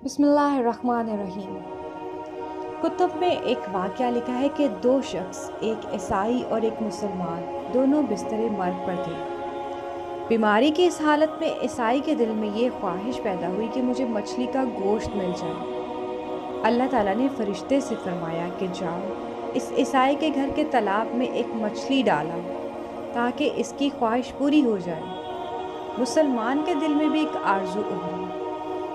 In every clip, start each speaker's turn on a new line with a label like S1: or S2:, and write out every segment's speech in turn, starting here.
S1: बिस्मिल्लाहिर्रहमानिर्रहीम। कुतुब में एक वाक़या लिखा है कि दो शख्स, एक ईसाई और एक मुसलमान, दोनों बिस्तरे मर्ग पर थे। बीमारी की इस हालत में ईसाई के दिल में ये ख्वाहिश पैदा हुई कि मुझे मछली का गोश्त मिल जाए। अल्लाह ताला ने फरिश्ते से फरमाया कि जाओ, इस ईसाई के घर के तालाब में एक मछली डाला ताकि इसकी ख्वाहिश पूरी हो जाए। मुसलमान के दिल में भी एक आरज़ू उभरी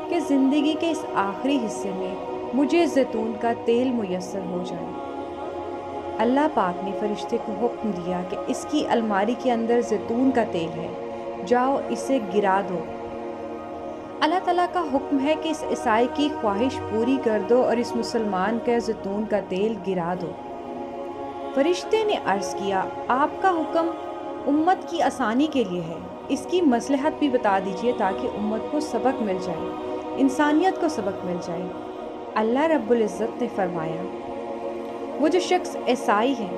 S1: कि ज़िंदगी के इस आखिरी हिस्से में मुझे ज़ैतून का तेल मुयस्सर हो जाए। अल्लाह पाक ने फरिश्ते को हुक्म दिया कि इसकी अलमारी के अंदर ज़ैतून का तेल है, जाओ इसे गिरा दो। अल्लाह ताला का हुक्म है कि इस ईसाई की ख्वाहिश पूरी कर दो और इस मुसलमान का ज़ैतून का तेल गिरा दो। फरिश्ते ने अर्ज़ किया, आपका हुक्म उम्मत की आसानी के लिए है, इसकी मसलहत भी बता दीजिए ताकि उम्मत को सबक मिल जाए, इंसानियत को सबक मिल जाए। अल्लाह रब्बुल इज़्ज़त ने फरमाया, वो जो शख्स ईसाई है,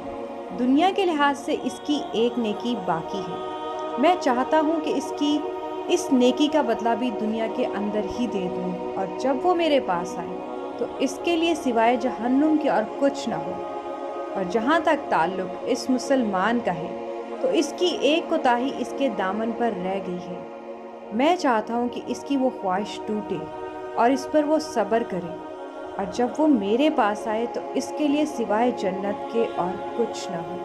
S1: दुनिया के लिहाज से इसकी एक नेकी बाकी है। मैं चाहता हूँ कि इसकी इस नेकी का बदला भी दुनिया के अंदर ही दे दूँ, और जब वो मेरे पास आए तो इसके लिए सिवाय जहन्नुम के और कुछ ना हो। और जहाँ तक ताल्लुक़ इस मुसलमान का है तो इसकी एक कोताही इसके दामन पर रह गई है। मैं चाहता हूँ कि इसकी वो ख्वाहिश टूटे और इस पर वो सब्र करे, और जब वो मेरे पास आए तो इसके लिए सिवाय जन्नत के और कुछ ना हो।